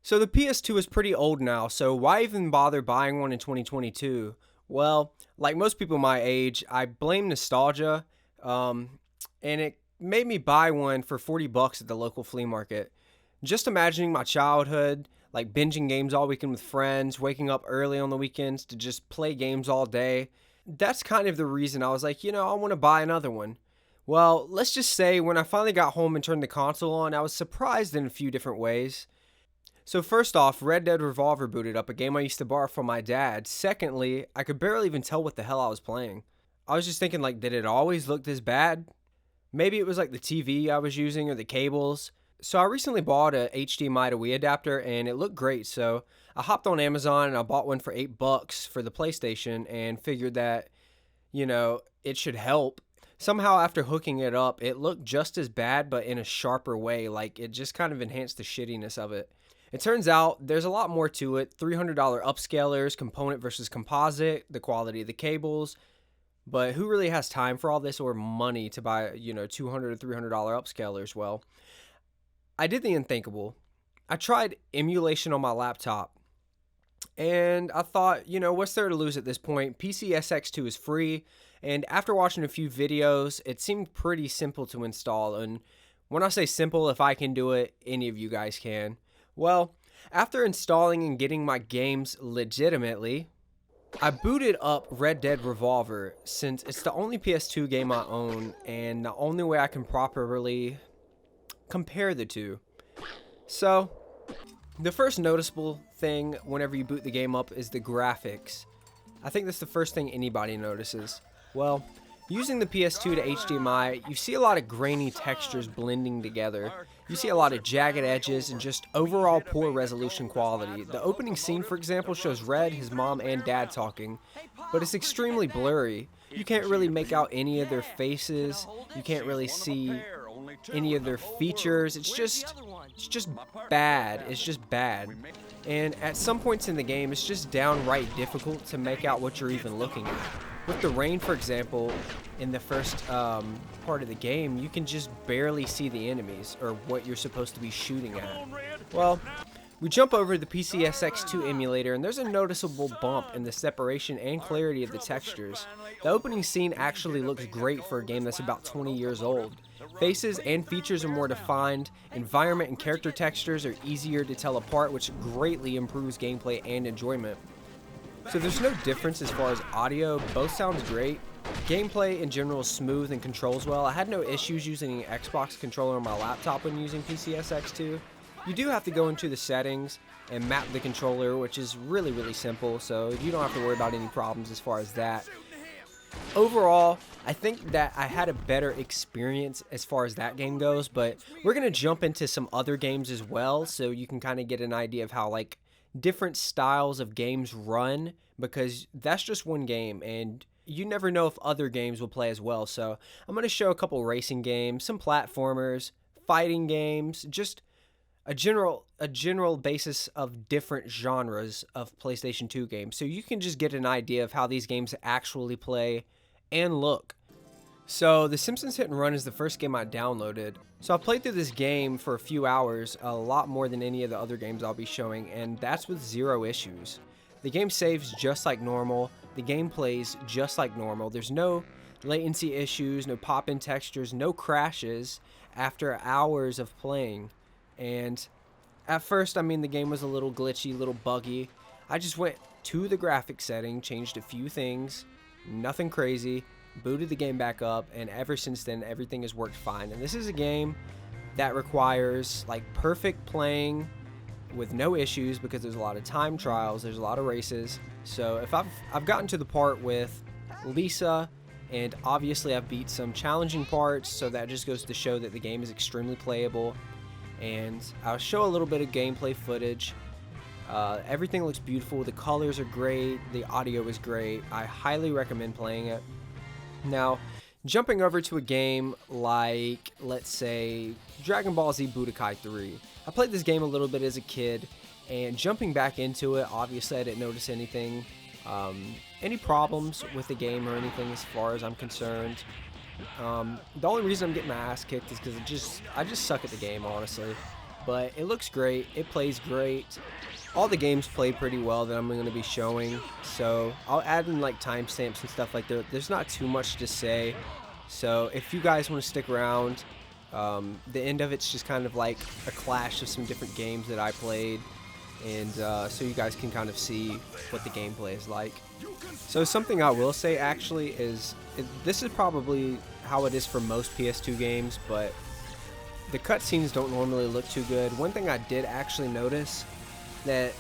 So the PS2 is pretty old now, so why even bother buying one in 2022? Well, like most people my age, I blame nostalgia, um, and it made me buy one for 40 bucks at the local flea market. Just imagining my childhood, like binging games all weekend with friends, waking up early on the weekends to just play games all day. That's kind of the reason I was like, I want to buy another one. Well, let's just say when I finally got home and turned the console on, I was surprised in a few different ways. So first off, Red Dead Revolver booted up, a game I used to borrow from my dad. Secondly, I could barely even tell what the hell I was playing. I was just thinking, like, did it always look this bad? Maybe it was like the TV I was using or the cables. So I recently bought a HDMI to Wii adapter and it looked great. So I hopped on Amazon and I bought one for $8 for the PlayStation and figured that, it should help. Somehow after hooking it up, it looked just as bad but in a sharper way. Like it just kind of enhanced the shittiness of it. It turns out there's a lot more to it. $300 upscalers, component versus composite, the quality of the cables. But who really has time for all this or money to buy, $200 or $300 upscalers? Well, I did the unthinkable. I tried emulation on my laptop. And I thought, what's there to lose at this point? PCSX2 is free. And after watching a few videos, it seemed pretty simple to install. And when I say simple, if I can do it, any of you guys can. Well, after installing and getting my games legitimately, I booted up Red Dead Revolver since it's the only PS2 game I own and the only way I can properly compare the two. So, the first noticeable thing whenever you boot the game up is the graphics. I think that's the first thing anybody notices. Well, using the PS2 to HDMI, you see a lot of grainy textures blending together. You see a lot of jagged edges and just overall poor resolution quality. The opening scene, for example, shows Red, his mom, and dad talking, but it's extremely blurry. You can't really make out any of their faces. You can't really see any of their features. It's just bad. It's just bad. And at some points in the game, it's just downright difficult to make out what you're even looking at. With the rain, for example, in the first part of the game, you can just barely see the enemies or what you're supposed to be shooting at. Well, we jump over to the PCSX2 emulator and there's a noticeable bump in the separation and clarity of the textures. The opening scene actually looks great for a game that's about 20 years old. Faces and features are more defined, environment and character textures are easier to tell apart, which greatly improves gameplay and enjoyment. So there's no difference as far as audio, both sounds great. Gameplay in general is smooth and controls well. I had no issues using an Xbox controller on my laptop when using PCSX2. You do have to go into the settings and map the controller, which is really, really simple, so you don't have to worry about any problems as far as that. Overall, I think that I had a better experience as far as that game goes, but we're going to jump into some other games as well, so you can kind of get an idea of how, different styles of games run, because that's just one game and you never know if other games will play as well. So I'm going to show a couple racing games, some platformers, fighting games, just a general basis of different genres of PlayStation 2 games, so you can just get an idea of how these games actually play and look. So The Simpsons Hit and Run is the first game I downloaded. So I played through this game for a few hours, a lot more than any of the other games I'll be showing, and that's with zero issues. The game saves just like normal, the game plays just like normal, there's no latency issues, no pop-in textures, no crashes after hours of playing. And at first, the game was a little glitchy, a little buggy. I just went to the graphics setting, changed a few things, nothing crazy, booted the game back up, and ever since then everything has worked fine. And this is a game that requires perfect playing with no issues, because there's a lot of time trials, there's a lot of races. So if I've gotten to the part with Lisa, and obviously I've beat some challenging parts, so that just goes to show that the game is extremely playable. And I'll show a little bit of gameplay footage. Everything looks beautiful, the colors are great, the audio is great. I highly recommend playing it. Now, jumping over to a game like, let's say, Dragon Ball Z Budokai 3. I played this game a little bit as a kid, and jumping back into it, obviously I didn't notice anything, any problems with the game or anything as far as I'm concerned. The only reason I'm getting my ass kicked is because I just suck at the game, honestly. but it looks great. It plays great. All the games play pretty well that I'm going to be showing, so I'll add in like timestamps and stuff like that. There's not too much to say, so if you guys want to stick around, the end of it's just kind of like a clash of some different games that I played, and so you guys can kind of see what the gameplay is like. So something I will say actually is, this is probably how it is for most PS2 games, but the cutscenes don't normally look too good. One thing I did actually notice that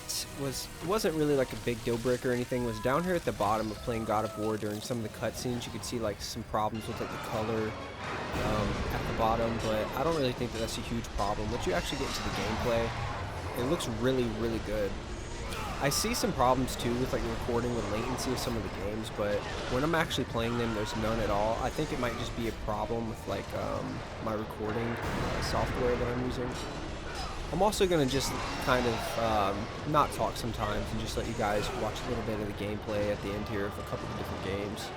wasn't really like a big deal breaker or anything was down here at the bottom of playing God of War. During some of the cutscenes you could see like some problems with like the color at the bottom, but I don't really think that that's a huge problem. Once you actually get into the gameplay, it looks really good. I see some problems too with like recording with latency of some of the games, but when I'm actually playing them, there's none at all. I think it might just be a problem with like my recording software that I'm using. I'm also going to just kind of not talk sometimes and just let you guys watch a little bit of the gameplay at the end here of a couple of different games.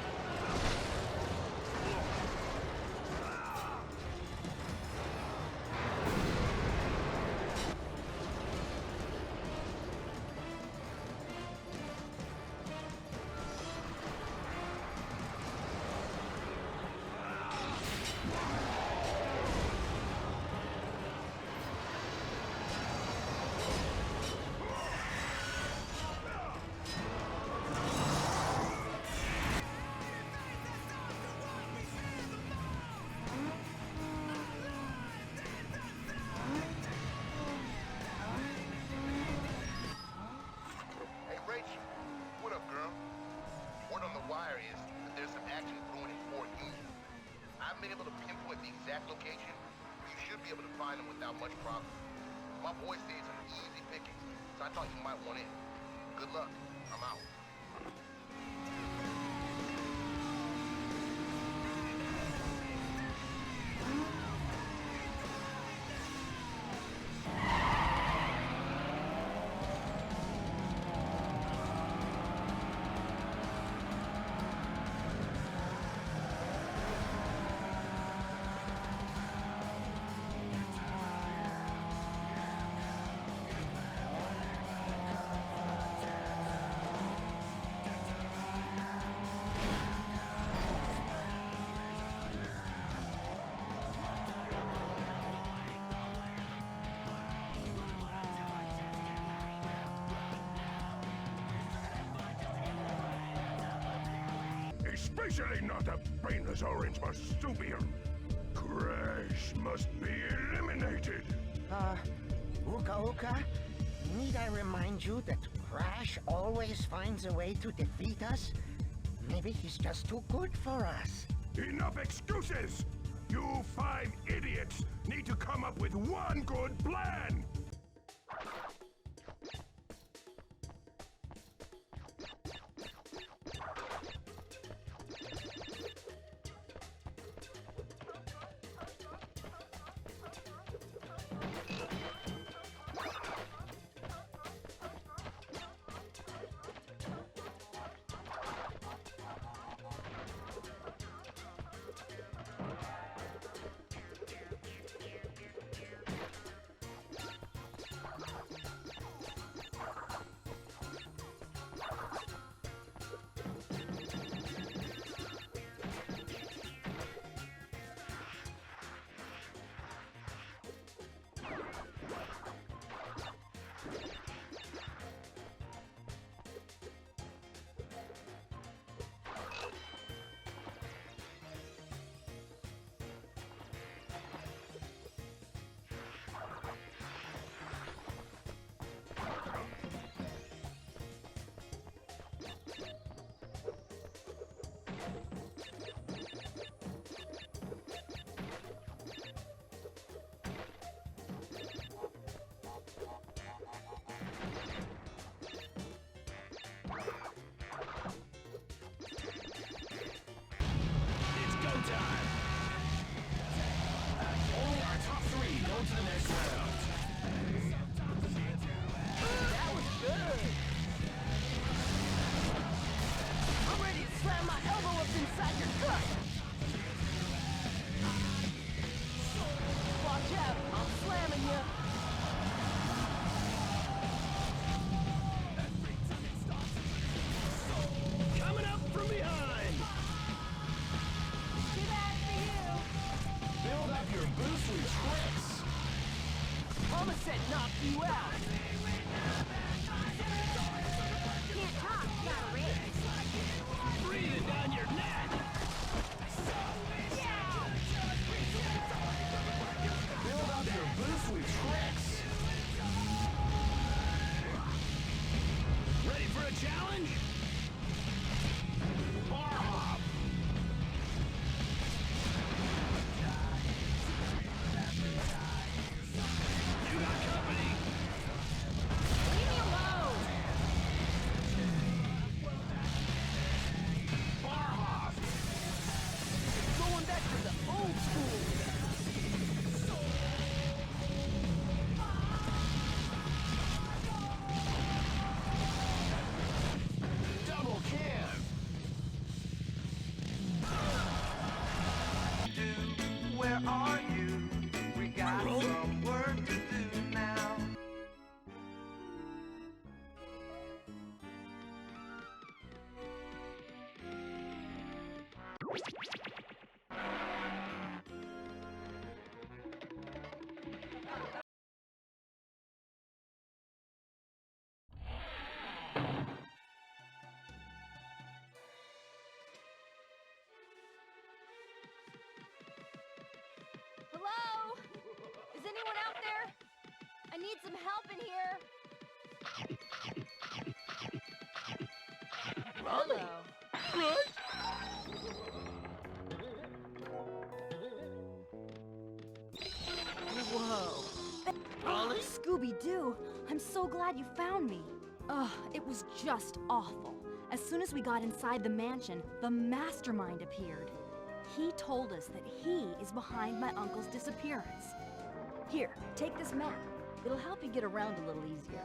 Location, you should be able to find them without much problem. My boy says it's an easy pickings, so I thought you might want in. Good luck. I'm out. Especially not a brainless orange marsupial. Crash must be eliminated. Uka Uka, need I remind you that Crash always finds a way to defeat us? Maybe he's just too good for us. Enough excuses! You 5 idiots need to come up with one good plan! challenge? Bar hop! You got company! Leave me alone! Bar hop! Going back to the old school! Double can! Where are you? We got some work to do now. Hello? Is anyone out there? I need some help in here. Hello. Whoa. Ollie? Scooby-Doo, I'm so glad you found me. Ugh, it was just awful. As soon as we got inside the mansion, the mastermind appeared. He told us that he is behind my uncle's disappearance. Here, take this map. It'll help you get around a little easier.